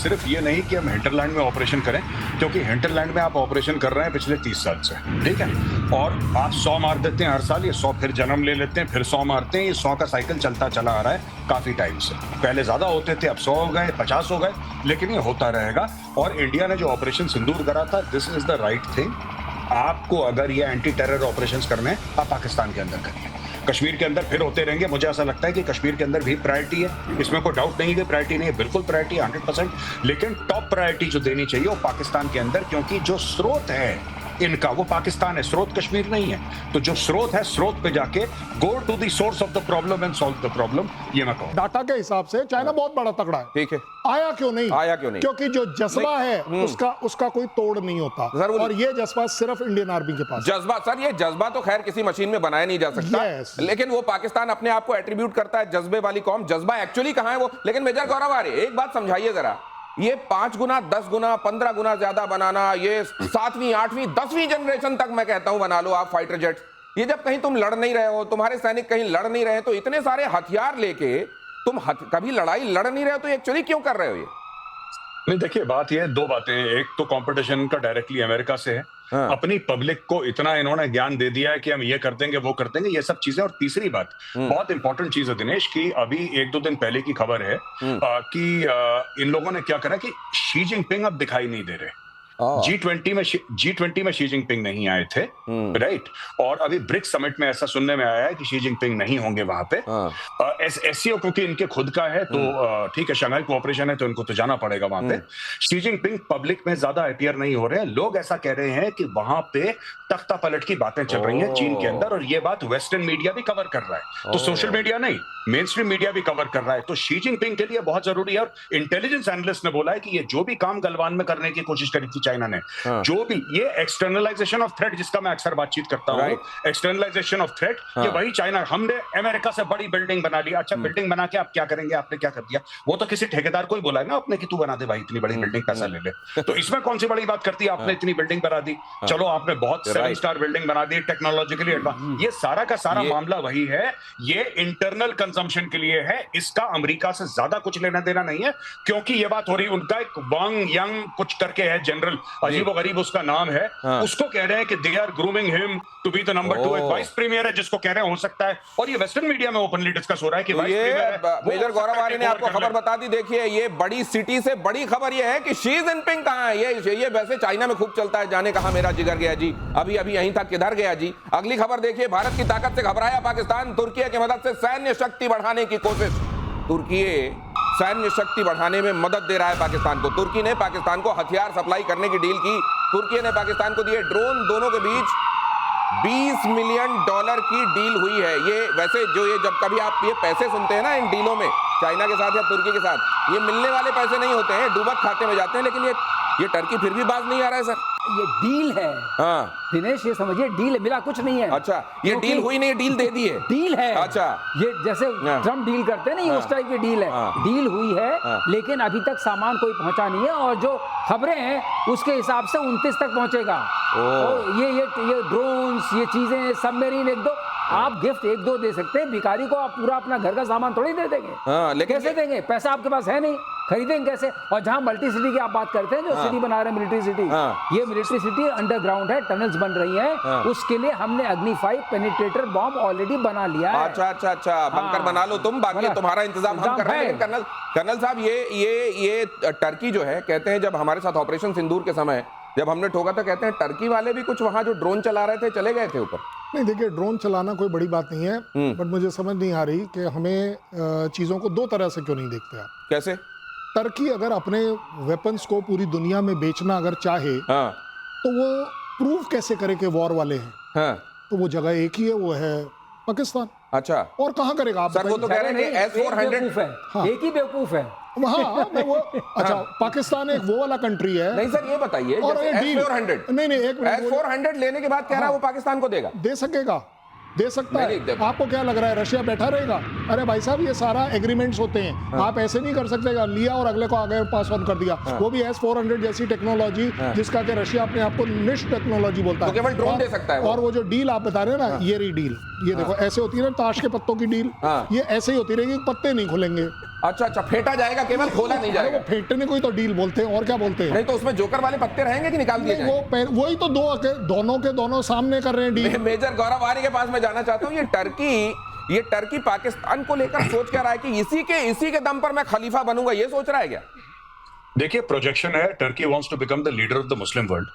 सिर्फ ये नहीं कि हम हिंटरलैंड में ऑपरेशन करें, क्योंकि हिंटरलैंड में आप ऑपरेशन कर रहे हैं पिछले 30 साल से, ठीक है, और आप 100 मार देते हैं हर साल, ये 100 फिर जन्म ले लेते हैं, फिर 100 मारते हैं, ये 100 का साइकिल चलता चला आ रहा है काफी टाइम से। पहले ज्यादा होते थे, अब 100 हो गए, 50 हो गए, लेकिन ये होता रहेगा। और इंडिया ने जो ऑपरेशन सिंदूर करा था, this is the right thing. आपको अगर ये एंटी टेरर ऑपरेशंस करने हैं, आप पाकिस्तान के अंदर करिए। कश्मीर के अंदर फिर होते रहेंगे। मुझे ऐसा लगता है कि कश्मीर के अंदर भी प्रायोरिटी है, इसमें कोई डाउट नहीं है कि प्रायोरिटी नहीं है, बिल्कुल प्रायोरिटी 100%। लेकिन टॉप प्रायोरिटी जो देनी चाहिए वो पाकिस्तान के अंदर, क्योंकि जो स्रोत है इनका वो पाकिस्तान है, स्रोत कश्मीर नहीं है। तो जो स्रोत है, स्रोत पे जाके go to the source of the problem and solve the problem. ये मैं कहूँ डाटा के हिसाब से चाइना बहुत बड़ा तगड़ा है, ठीक है, आया क्यों नहीं? क्योंकि जो जज्बा है उसका कोई तोड़ नहीं होता, और ये जज्बा सिर्फ इंडियन आर्मी के पास। जज्बा सर, ये जज्बा तो खैर किसी मशीन में बनाया नहीं जा सकता, लेकिन वो पाकिस्तान अपने आप को एट्रीब्यूट करता है जज्बे वाली कौम। जज्बा एक्चुअली कहां है वो? लेकिन मेजर गौरव आर्य, एक बात समझाइए जरा, ये 5 गुना 10 गुना 15 गुना ज्यादा बनाना, ये 7वीं 8वीं 10वीं जनरेशन तक मैं कहता हूं बना लो आप फाइटर जेट। ये जब कहीं तुम लड़ नहीं रहे हो, तुम्हारे सैनिक कहीं लड़ नहीं रहे, तो इतने सारे हथियार लेके तुम कभी लड़ाई लड़ नहीं रहे हो, तो एक्चुअली क्यों कर रहे हो ये? नहीं, देखिए बात ये है, दो बातें हैं। एक तो कंपटीशन का डायरेक्टली अमेरिका से है, अपनी पब्लिक को इतना इन्होंने ज्ञान दे दिया है कि हम ये कर देंगे वो कर देंगे, ये सब चीजें। और तीसरी बात बहुत इंपॉर्टेंट चीज है दिनेश, की अभी 1-2 दिन पहले की खबर है कि इन लोगों ने क्या करा कि शी जिनपिंग अब दिखाई नहीं दे रहे। G20 में शी जिनपिंग नहीं आए थे, राइट। और अभी ब्रिक्स समिट में ऐसा सुनने में आया है कि शी जिनपिंग नहीं होंगे वहां पे। SCO क्योंकि इनके खुद का है, तो ठीक है, शंघाई कोऑपरेशन है, तो इनको तो जाना पड़ेगा वहां पे। शी जिनपिंग पब्लिक में ज्यादा अपीयर नहीं हो रहे हैं। लोग ऐसा कह रहे हैं कि वहां पे तख्ता पलट की बातें चल रही हैं चीन के अंदर, और ये बात वेस्टर्न मीडिया भी कवर कर रहा है। तो सोशल मीडिया नहीं, मेन स्ट्रीम मीडिया भी कवर कर रहा है। तो शी जिनपिंग के लिए बहुत जरूरी है। और इंटेलिजेंस एनालिस्ट ने बोला है कि ये जो भी काम गलवान में करने की कोशिश करी थी चाइना ने, जो भी ये एक्सटर्नलाइजेशन ऑफ थ्रेट, जिसका मैं अक्सर बातचीत करता हूं, एक्सटर्नलाइजेशन ऑफ थ्रेट, ये वही चाइना। हमने अमेरिका से बड़ी बिल्डिंग बना ली, अच्छा बिल्डिंग बना के आप क्या करेंगे? आपने क्या कर दिया? वो तो किसी ठेकेदार को ही बोला है ना आपने कि तू बना दे भाई इतनी बड़ी बिल्डिंग, पैसा ले ले। तो इसमें कौन सी बड़ी बात करती है? आपने इतनी बिल्डिंग बना दी, चलो आपने बहुत 7 स्टार बिल्डिंग बना दी, टेक्नोलॉजिकली एडवांस। ये सारा का सारा मामला वही है, ये इंटरनल कंजम्पशन के लिए है। इसका अमेरिका से ज्यादा कुछ लेना देना नहीं है, क्योंकि ये बात हो रही, उनका एक वांग यंग कुछ करके है जनरल, अजीब गरीब उसका नाम है, उसको कह रहे हैं कि they are grooming him to be the number 2। एक वाइस प्रीमियर है जिसको कह रहे हैं हो सकता है, और ये वेस्टर्न मीडिया में ओपनली डिस्कस हो रहा है कि वाइस प्रीमियर है। मेजर गौरव आर्य ने आपको खबर बता दी। देखिए, ये बड़ी सिटी से बड़ी खबर ये है कि शी जिनपिंग कहां है। ये वैसे चाइना में खूब चलता है, जाने कहां मेरा जिगर गया जी, अभी अभी यहीं था, किधर गया जी। अगली खबर देखिए, भारत की ताकत से घबराया पाकिस्तान, तुर्की की मदद से सैन्य शक्ति बढ़ाने की कोशिश। तुर्की सैन्य शक्ति बढ़ाने में मदद दे रहा है पाकिस्तान को। तुर्की ने पाकिस्तान को हथियार सप्लाई करने की डील की। तुर्की ने पाकिस्तान को दिए ड्रोन, दोनों के बीच $20 मिलियन की डील हुई है। ये वैसे जो ये जब कभी आप ये पैसे सुनते हैं ना इन डीलों में, चाइना के साथ या तुर्की के साथ, ये मिलने वाले पैसे नहीं होते हैं, डूबक खाते में जाते हैं। लेकिन ये टर्की फिर भी बाज नहीं आ रहा है सर। ये डील है। हाँ दिनेश, ये समझिए डील है, मिला कुछ नहीं है। अच्छा, ये डील हुई नहीं, डील दे दी है। डील है। अच्छा, ये जैसे ट्रम्प डील करते हैं ना, ये उस टाइप की डील है। डील हुई है, लेकिन अभी तक सामान कोई पहुंचा नहीं है, और जो खबरें हैं उसके हिसाब से 29 तक पहुंचेगा। ये ड्रोन्स, ये चीजें, सबमरीन 1-2 आप गिफ्ट 1-2 दे सकते हैं, भिखारी को आप पूरा अपना घर का सामान थोड़ी दे देंगे। लेकिन कैसे देंगे? पैसा आपके पास है नहीं, खरीदेंगे कैसे? और जहां मल्टी सिटी की आप बात करते हैं, जो सिटी बना रहे हैं मिलिट्री सिटी, ये मिलिट्री सिटी अंडरग्राउंड है, टनल्स बन रही हैं। उसके लिए हमने अग्नि 5 पेनिट्रेटर बॉम्ब ऑलरेडी बना लिया है। अच्छा, बंकर बना लो तुम, बाकी तुम्हारा इंतजाम हम कर रहे हैं। कर्नल साहब, ये टर्की जो है, कहते हैं जब हमारे साथ ऑपरेशन सिंदूर के समय जब हमने ठोका था, कहते हैं टर्की वाले भी कुछ वहां जो ड्रोन चला रहे थे चले गए थे ऊपर। नहीं, देखिए ड्रोन चलाना कोई बड़ी बात नहीं है, बट मुझे समझ नहीं आ रही कि हमें चीजों को 2 तरह से क्यों नहीं देखते आप। कैसे? टर्की अगर अपने वेपन्स को पूरी दुनिया में बेचना अगर चाहे, तो वो प्रूव कैसे करे कि वॉर वाले हैं? तो वो जगह एक ही है, वो है पाकिस्तान। अच्छा, और कहां करेगा आप? सर वो तो कह रहे हैं कि S-400 है। हाँ। एक ही बेवकूफ है। अच्छा, पाकिस्तान एक वो वाला कंट्री है। नहीं सर, ये बताइए, और S-400 नहीं, एक S-400 लेने के बाद कह रहा है वो पाकिस्तान को देगा, दे सकेगा, दे सकता है। आपको क्या लग रहा है रशिया बैठा रहेगा? अरे भाई साहब, ये सारा एग्रीमेंट्स होते हैं। आप ऐसे नहीं कर सकते लिया और अगले को आगे पास ऑन कर दिया। वो भी S-400 जैसी टेक्नोलॉजी, जिसका कि रशिया अपने आप को निश टेक्नोलॉजी बोलता है, तो केवल ड्रोन दे सकता है। और वो जो डील आप बता रहे हैं ना, ये रही डील, ये देखो ऐसे होती है ना ताश के पत्तों की डील, ये ऐसे ही होती रहेगी, पत्ते नहीं खुलेंगे। अच्छा, फेंटा जाएगा केवल, खोला नहीं जाएगा। वो फेंटने को ही तो डील बोलते हैं, और क्या बोलते हैं? नहीं तो उसमें जोकर वाले पत्ते रहेंगे कि निकाल दिए जाएंगे? वही तो दोनों के दोनों सामने कर रहे हैं डील। मेजर गौरव आर्य के पास मैं जाना चाहता हूँ, ये टर्की पाकिस्तान को लेकर सोच क्या रहा है कि इसी के दम पर मैं खलीफा बनूंगा, ये सोच रहा है क्या? देखिए, प्रोजेक्शन है Turkey wants to become the leader of the Muslim world,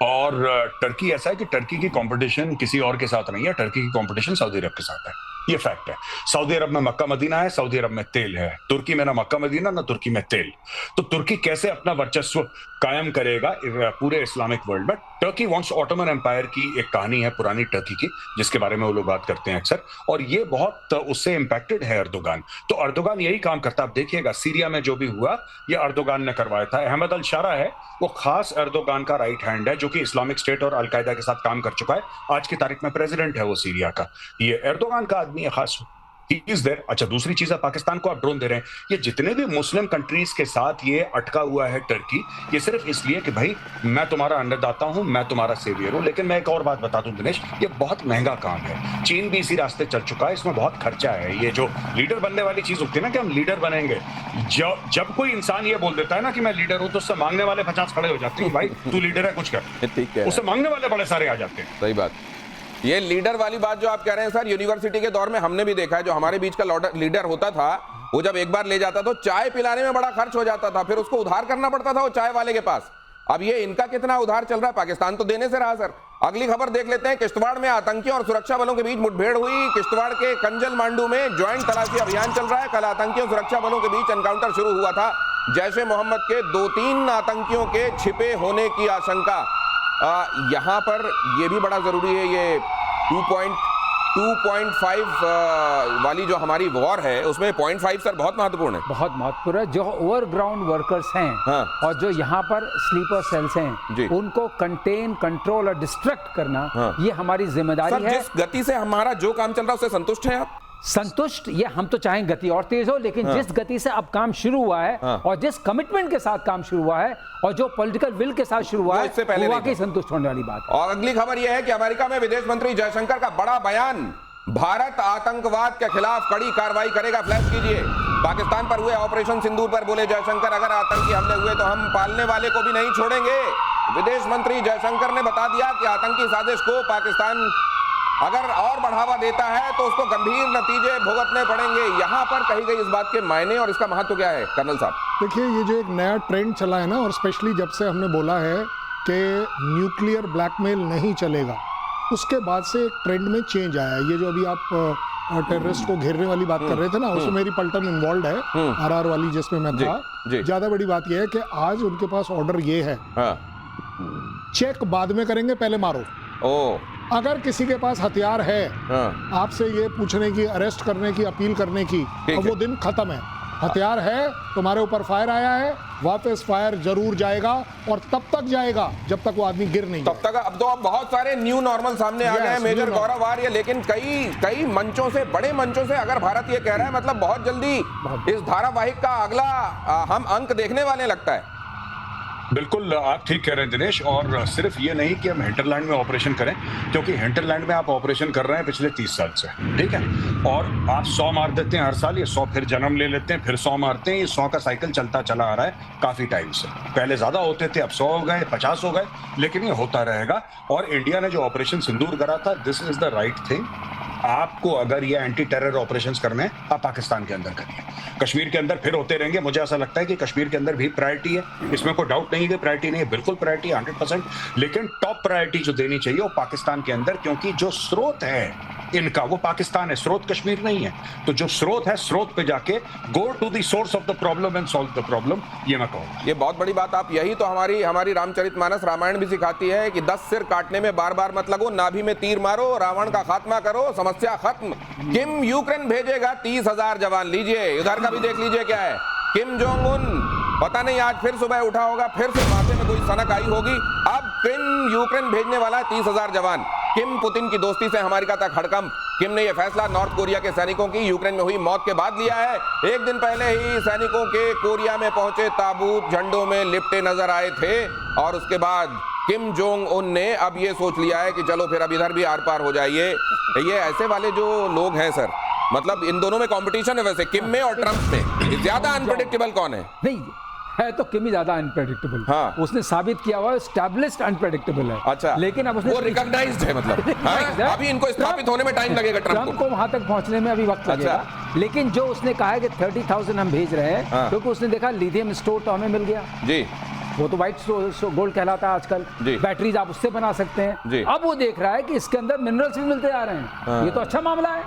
और टर्की ऐसा है कि टर्की की कंपटीशन किसी और के साथ नहीं है, टर्की की कंपटीशन सऊदी अरब के साथ है, ये फैक्ट है। सऊदी अरब में मक्का मदीना है, सऊदी अरब में तेल है। तुर्की में ना मक्का मदीना ना तुर्की में तेल। तो तुर्की कैसे अपना वर्चस्व कायम करेगा पूरे इस्लामिक वर्ल्ड में? टर्की वांट्स ऑटोमन एम्पायर की एक कहानी है पुरानी टर्की की, जिसके बारे में वो लोग बात करते हैं अक्सर, और ये बहुत उससे इंपैक्टेड है अर्दोगान। तो अर्दोगान यही काम करता है। आप देखिएगा सीरिया में जो भी हुआ ये अर्दोगान ने करवाया था। अहमद अल शारा है वो खास अर्दोगान का राइट हैंड है, जो कि इस्लामिक स्टेट और अलकायदा के साथ काम कर चुका है। आज की तारीख में प्रेसिडेंट है वो सीरिया का, ये अर्दोगान का आदमी है खास। अच्छा, दूसरी चीज है, पाकिस्तान को आप ड्रोन दे रहे हैं। ये जितने भी मुस्लिम कंट्रीज के साथ ये अटका हुआ है टर्की, ये सिर्फ इसलिए कि भाई मैं तुम्हारा अन्नदाता हूं, मैं तुम्हारा सेवियर हूं। लेकिन मैं एक और बात बता दूं दिनेश, ये बहुत महंगा काम है। चीन भी इसी रास्ते चल चुका है, इसमें बहुत खर्चा है। ये जो लीडर बनने वाली चीज होती है ना कि हम लीडर बनेंगे, जब कोई इंसान ये बोल देता है ना कि मैं लीडर हूं, तो उससे मांगने वाले 50 खड़े हो जाते हैं, भाई तू लीडर है, कुछ कर। ठीक है, उससे मांगने वाले बड़े सारे आ जाते हैं। सही बात। ये लीडर वाली बात जो आप कह रहे हैं सर, यूनिवर्सिटी के दौर में हमने भी देखा है, जो हमारे बीच का लीडर होता था, वो जब एक बार ले जाता तो चाय पिलाने में बड़ा खर्च हो जाता था, फिर उसको उधार करना पड़ता था वो चाय वाले के पास। अब ये इनका कितना उधार चल रहा है? पाकिस्तान तो देने से रहा सर। अगली खबर देख लेते हैं। किश्तवाड़ में आतंकियों और सुरक्षा बलों के बीच मुठभेड़ हुई। किश्तवाड़ के कंजल मांडू में ज्वाइंट तलाशी अभियान चल रहा है। कल आतंकियों सुरक्षा बलों के बीच एनकाउंटर शुरू हुआ था। जैश ए मोहम्मद के 2-3 आतंकियों के छिपे होने की आशंका। यहां पर यह भी बड़ा जरूरी है, ये 2.5 वाली जो हमारी वॉर है उसमें 0.5 सर बहुत महत्वपूर्ण है। बहुत महत्वपूर्ण है। जो ओवरग्राउंड वर्कर्स हैं, हाँ। और जो यहाँ पर स्लीपर सेल्स हैं, उनको कंटेन, कंट्रोल और डिस्ट्रक्ट करना, हाँ। ये हमारी जिम्मेदारी है। जिस गति से हमारा जो काम चल रहा है उससे संतुष्ट हैं आप? संतुष्ट, ये हम तो चाहें गति और तेज हो, लेकिन हाँ। जिस गति से अब काम शुरू हुआ है, हाँ। और जिस कमिटमेंट के साथ काम शुरू हुआ है, और जो पॉलिटिकल विल के साथ शुरू हुआ है, वो वाकई संतुष्ट होने वाली बात है। और अगली खबर यह है कि अमेरिका में विदेश मंत्री जयशंकर का बड़ा बयान, भारत आतंकवाद के खिलाफ कड़ी कार्रवाई करेगा। फ्लैश कीजिए। पाकिस्तान पर हुए ऑपरेशन सिंदूर पर बोले जयशंकर, अगर आतंकी हमले हुए तो हम पालने वाले को भी नहीं छोड़ेंगे। विदेश मंत्री जयशंकर ने बता दिया कि आतंकी साजिश को पाकिस्तान अगर और बढ़ावा देता है तो उसको गंभीर नतीजे भुगतने पड़ेंगे। यहां पर कही गई इस बात के मायने और इसका महत्व क्या है कर्नल साहब? देखिए, ये जो एक नया ट्रेंड चला है ना, और स्पेशली जब से हमने बोला है कि न्यूक्लियर ब्लैकमेल नहीं चलेगा, उसके बाद से एक ट्रेंड में चेंज आया है। ये जो अभी आप टेररिस्ट को घेरने वाली बात कर रहे थे ना, उसमें मेरी पलटन इन्वॉल्व है, आरआर वाली जिसमें मैं था। ज्यादा बड़ी बात यह है कि आज उनके पास ऑर्डर ये है, चेक बाद में करेंगे, पहले मारो। अगर किसी के पास हथियार है, आपसे ये पूछने की, अरेस्ट करने की, अपील करने की, अब वो दिन खत्म है। हथियार है, तुम्हारे ऊपर फायर आया है, वापस फायर जरूर जाएगा, और तब तक जाएगा जब तक वो आदमी गिर नहीं तब तक। अब तो अब बहुत सारे न्यू नॉर्मल सामने आ गए हैं मेजर गौरव आर्य, लेकिन कई मंचों से, बड़े मंचों से अगर भारत ये कह रहा है, मतलब बहुत जल्दी इस धारावाहिक का अगला हम अंक देखने वाले लगता है। बिल्कुल, आप ठीक कह रहे हैं दिनेश। और सिर्फ ये नहीं कि हम हिंटरलैंड में ऑपरेशन करें, क्योंकि हिंटरलैंड में आप ऑपरेशन कर रहे हैं पिछले 30 साल से, ठीक है, और आप 100 मार देते हैं हर साल, ये 100 फिर जन्म ले लेते हैं, फिर 100 मारते हैं। ये 100 का साइकिल चलता चला आ रहा है काफी टाइम से। पहले ज्यादा होते थे, अब 100 हो गए, 50 हो गए, लेकिन ये होता रहेगा। और इंडिया ने जो ऑपरेशन सिंदूर करा था, this is the right thing. आपको अगर ये एंटी टेरर ऑपरेशंस करने हैं, आप पाकिस्तान के अंदर करिए। कश्मीर के अंदर फिर होते रहेंगे। मुझे ऐसा लगता है कि कश्मीर के अंदर भी प्रायोरिटी है, इसमें कोई डाउट नहीं है कि प्रायोरिटी नहीं है, बिल्कुल प्रायोरिटी 100%। लेकिन टॉप प्रायोरिटी जो देनी चाहिए वो पाकिस्तान के अंदर, क्योंकि जो स्रोत है इनका वो पाकिस्तान है, स्रोत कश्मीर नहीं है। तो जो स्रोत है, स्रोत पे जाके go to the source of the problem and solve the problem, ये मैं कहूँगा। ये बहुत बड़ी बात आप, यही तो हमारी रामचरितमानस रामायण भी सिखाती है कि 10 सिर काटने में बार बार मत लगो, नाभि में तीर मारो, रावण का खात्मा करो, समस्या खत्म। किम यूक्रेन भेजेगा 30,000 जवान। लीजिए इधर का भी देख लीजिए क्या है। किम जोंग उन, पता नहीं आज फिर सुबह उठा होगा, फिर से माथे में कोई सनक आई होगी। अब किम यूक्रेन भेजने वाला है 30,000 जवान। किम पुतिन की दोस्ती से अमेरिका तक हड़कंप। किम ने यह फैसला नॉर्थ कोरिया के सैनिकों की यूक्रेन में हुई मौत के बाद लिया है। एक दिन पहले ही सैनिकों के कोरिया में पहुंचे ताबूत झंडों में लिपटे नजर आए थे, और उसके बाद किम जोंग उन ने अब ये सोच लिया है कि चलो फिर अब इधर भी आर पार हो जाइए। ये ऐसे वाले जो लोग हैं सर, मतलब इन दोनों में कंपटीशन है वैसे, किम में और ट्रंप में। ज्यादा अनप्रेडिक्टेबल कौन है? नहीं है तो किमी ज्यादा अनप्रेडिक्टेबल। हाँ। उसने साबित किया हुआ एस्टैब्लिश्ड अनप्रेडिक्टेबल है। अच्छा, लेकिन अब उसने वो रिकॉग्नाइज्ड है मतलब हाँ? अभी इनको स्थापित होने में टाइम लगेगा ट्रम्प को वहां तक पहुंचने में अभी वक्त लगेगा। लेकिन जो उसने कहा है कि 30,000 हम भेज रहे हैं क्योंकि उसने देखा लिथियम स्टोर तो हमें मिल गया जी, वो तो व्हाइट गोल्ड कहलाता है आजकल, बैटरीज आप उससे बना सकते हैं। अब वो देख रहा है कि इसके अंदर मिनरल्स भी मिलते आ रहे हैं, ये तो अच्छा मामला है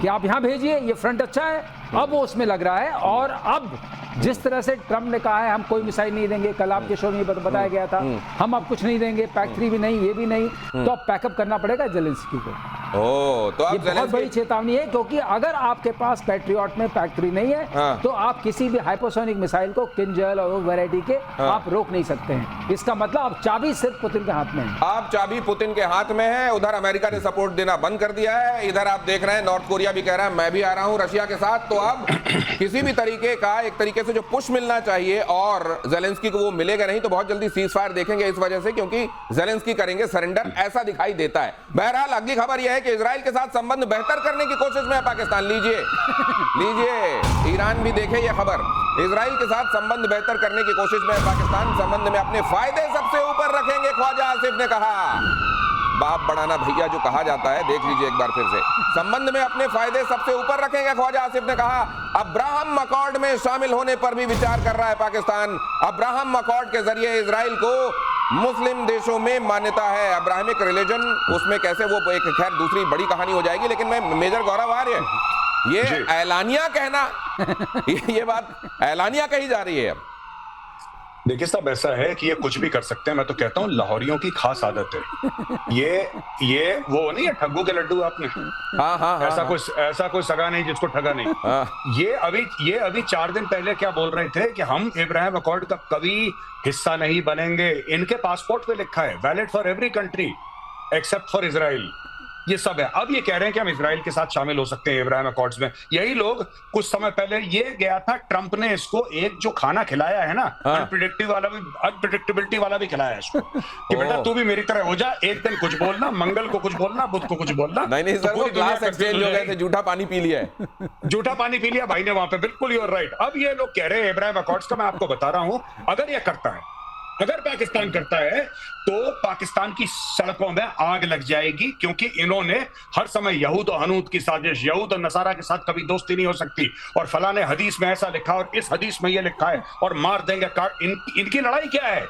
कि आप यहाँ भेजिए, ये फ्रंट अच्छा है। अब वो उसमें लग रहा है। और अब जिस तरह से ट्रम्प ने कहा है हम कोई मिसाइल नहीं देंगे, कल आपके शो में बताया गया था हम अब कुछ नहीं देंगे, PAC-3 भी नहीं, ये भी नहीं, तो अब पैकअप करना पड़ेगा जेलेंस्की को। तो ये बहुत बड़ी चेतावनी है, क्योंकि अगर आपके पास पैट्रियट में PAC-3 नहीं है तो आप किसी भी हाइपरसोनिक मिसाइल को किंजल और वैरायटी के आप रोक नहीं सकते हैं। इसका मतलब अब चाबी सिर्फ पुतिन के हाथ में है। अब चाबी पुतिन के हाथ में है। उधर अमेरिका ने सपोर्ट देना बंद कर दिया है, इधर आप देख रहे हैं नॉर्थ कोरिया भी कह रहा है मैं भी आ रहा हूं रशिया के साथ। तो अब किसी भी तरीके का एक तरीके से जो पुश मिलना चाहिए और जेलेंस्की को वो मिलेगा नहीं, तो बहुत जल्दी सीज फायर देखेंगे इस वजह से, क्योंकि जेलेंस्की करेंगे सरेंडर, ऐसा दिखाई देता है। बहरहाल अगली खबर यह है कि इजराइल के साथ संबंध बेहतर करने की कोशिश में है पाकिस्तान। लीजिए ईरान भी देखे ये खबर। इजराइल के साथ संबंध बेहतर करने की कोशिश में है पाकिस्तान, संबंध में अपने फायदे सबसे ऊपर रखेंगे, ख्वाजा आसिफ ने कहा। बाप बढ़ाना भैया जो कहा जाता है, देख लीजिए एक बार फिर से, संबंध में अपने फायदे सबसे ऊपर रखेंगे, ख्वाजा आसिफ ने कहा। अब्राहम अकॉर्ड में शामिल होने पर भी विचार कर रहा है पाकिस्तान। अब्राहम अकॉर्ड के जरिए इजराइल को मुस्लिम देशों में मान्यता है। अब्राहमिक रिलीजन, उसमें कैसे वो एक खैर दूसरी बड़ी कहानी हो जाएगी, लेकिन मैं मेजर गौरव आर्य, ये ऐलानिया कहना ये बात ऐलानिया कही जा रही है। अब देखिए साहब, ऐसा है कि ये कुछ भी कर सकते हैं। मैं तो कहता हूँ लाहौरियों की खास आदत है ये वो नहीं है ठग्गू के लड्डू आपने। ऐसा कोई सगा नहीं जिसको ठगा नहीं। ये अभी 4 दिन पहले क्या बोल रहे थे कि हम इब्राहिम अकॉर्ड का कभी हिस्सा नहीं बनेंगे। इनके पासपोर्ट पे लिखा है valid for every country except for Israel, ये सब है। अब ये कह रहे हैं कि हम इजराइल के साथ शामिल हो सकते हैं इब्राहिम अकॉर्ड्स में। यही लोग कुछ समय पहले, ये गया था ट्रंप ने इसको एक जो खाना खिलाया है ना, अनप्रेडिक्टेबिलिटी वाला भी खिलाया है इसको कि बेटा तू भी मेरी तरह हो जा, एक दिन कुछ बोलना, मंगल को कुछ बोलना, बुध को कुछ बोलना। नहीं सर, वो ग्लास एक्सचेंज हो गए थे, जूठा पानी पी लिया है। जूठा पानी पी लिया भाई ने वहां पे, बिल्कुल यू आर राइट। अब ये लोग कह रहे हैं इब्राहिम अकॉर्ड्स का, मैं आपको बता रहा हूं, अगर ये करता है, अगर पाकिस्तान करता है तो पाकिस्तान की सड़कों में आग लग जाएगी, क्योंकि इन्होंने हर समय यहूद और हनूद की साजिश, यहूद और नसारा के साथ कभी दोस्ती नहीं हो सकती, और फलाने हदीस में ऐसा लिखा और इस हदीस में ये लिखा है और मार देंगे। इनकी लड़ाई क्या है?